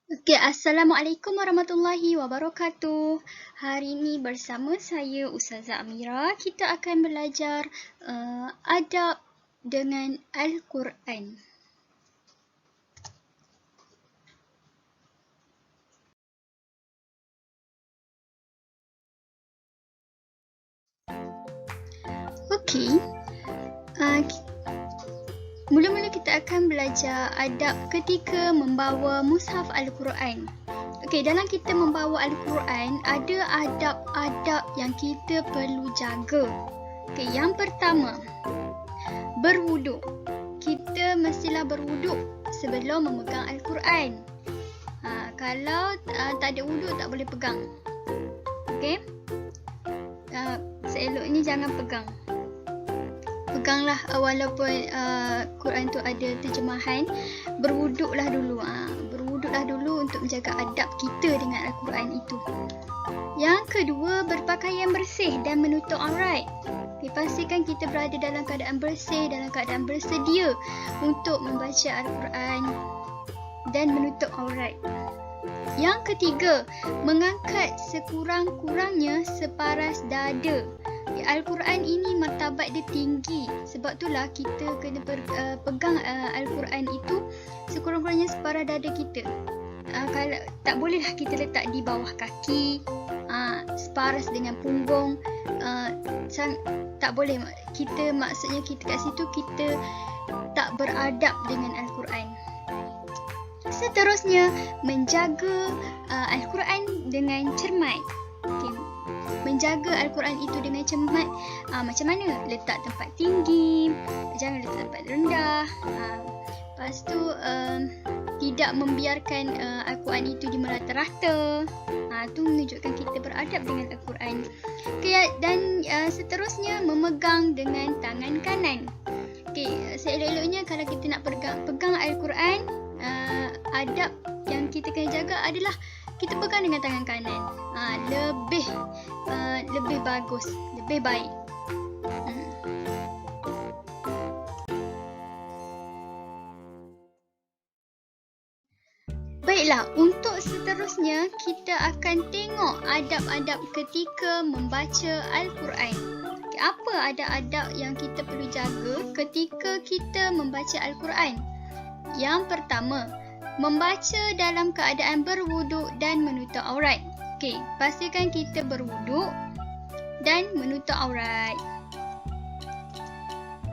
Okey, Assalamualaikum warahmatullahi wabarakatuh. Hari ini bersama saya Ustazah Amira, kita akan belajar adab dengan Al-Quran. Okey, mula-mula kita akan belajar adab ketika membawa mushaf Al-Quran. Okey, dalam kita membawa Al-Quran, ada adab-adab yang kita perlu jaga. Okey, yang pertama, berwuduk. Kita mestilah berwuduk sebelum memegang Al-Quran. Kalau tak ada wuduk, tak boleh pegang. Okey? Seeloknya jangan pegang. Peganglah walaupun Quran tu ada terjemahan, berwuduklah dulu. Berwuduklah dulu untuk menjaga adab kita dengan Al-Quran itu. Yang kedua, berpakaian bersih dan menutup aurat. Pastikan kita berada dalam keadaan bersih, dalam keadaan bersedia untuk membaca Al-Quran dan menutup aurat. Yang ketiga, mengangkat sekurang-kurangnya separas dada. Al-Quran ini martabat dia tinggi. Sebab itulah kita kena pegang Al-Quran itu sekurang-kurangnya separas dada kita. Kalau tak bolehlah kita letak di bawah kaki, separas dengan punggung. Tak boleh. Maksudnya kita kat situ kita tak beradab dengan Al-Quran. Seterusnya, menjaga Al-Quran dengan cermat. Okay. Menjaga Al-Quran itu dengan cermat. Macam mana? Letak tempat tinggi, jangan letak tempat rendah. Lepas tu, tidak membiarkan Al-Quran itu di merata-rata. Itu menunjukkan kita beradab dengan Al-Quran. Okay, dan seterusnya, memegang dengan tangan kanan. Okay, seelok-eloknya kalau kita nak pegang Al-Quran, adab yang kita kena jaga adalah kita pegang dengan tangan kanan. Lebih bagus, lebih baik. Baiklah, untuk seterusnya kita akan tengok adab-adab ketika membaca Al-Quran. Apa adab-adab yang kita perlu jaga ketika kita membaca Al-Quran? Yang pertama, membaca dalam keadaan berwuduk dan menutup aurat. Okey, pastikan kita berwuduk dan menutup aurat.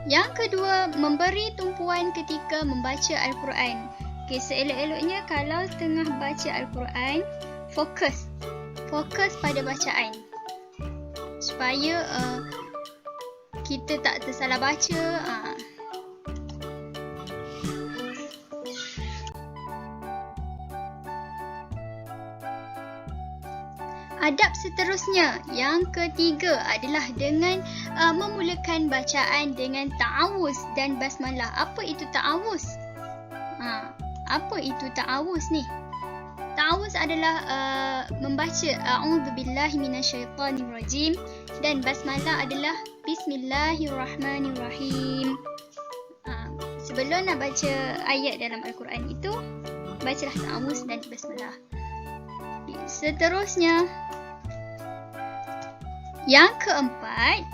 Yang kedua, memberi tumpuan ketika membaca Al-Quran. Okey, seelok-eloknya kalau tengah baca Al-Quran, fokus pada bacaan. Supaya kita tak tersalah baca. Adab seterusnya, yang ketiga adalah dengan memulakan bacaan dengan ta'awuz dan basmalah. Apa itu ta'awuz? Apa itu ta'awuz ni? Ta'awuz adalah membaca a'udzubillahi minasyaitanirrajim dan basmalah adalah bismillahirrahmanirrahim. Sebelum nak baca ayat dalam Al-Quran itu, bacalah ta'awuz dan basmalah. Seterusnya, yang keempat,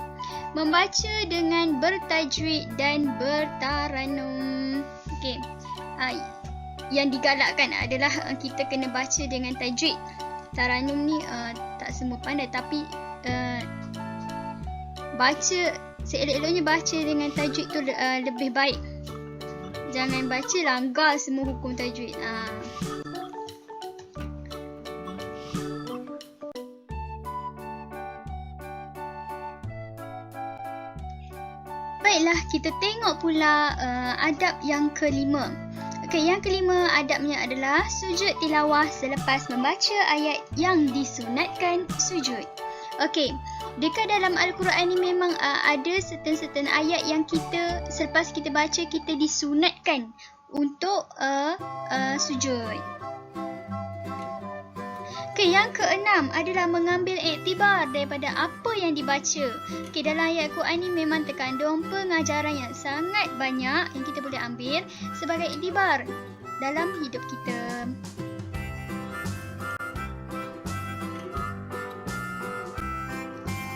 membaca dengan bertajwid dan bertaranum. Okey. Yang digalakkan adalah kita kena baca dengan tajwid. Taranum ni tak semua pandai, tapi seelok-eloknya baca dengan tajwid tu lebih baik. Jangan baca langgar semua hukum tajwid. Baiklah, kita tengok pula adab yang kelima. Okey, yang kelima adabnya adalah sujud tilawah selepas membaca ayat yang disunatkan sujud. Okey, dekat dalam Al-Quran ni memang ada certain ayat yang kita selepas kita baca kita disunatkan untuk sujud. Okey, yang keenam adalah mengambil iktibar daripada apa yang dibaca. Okey, dalam ayat Quran ni memang terkandung pengajaran yang sangat banyak yang kita boleh ambil sebagai iktibar dalam hidup kita.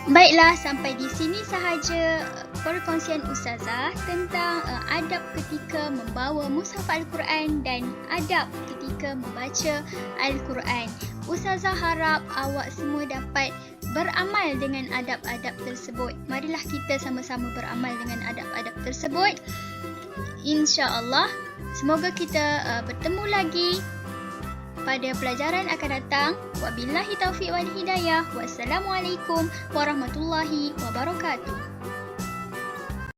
Baiklah, sampai di sini sahaja perkongsian Ustazah tentang adab ketika membawa mushaf Al-Quran dan adab ketika membaca Al-Quran. Ustazah harap awak semua dapat beramal dengan adab-adab tersebut. Marilah kita sama-sama beramal dengan adab-adab tersebut. InsyaAllah, semoga kita bertemu lagi pada pelajaran akan datang. Wabillahi taufiq wal hidayah. Wassalamualaikum warahmatullahi wabarakatuh.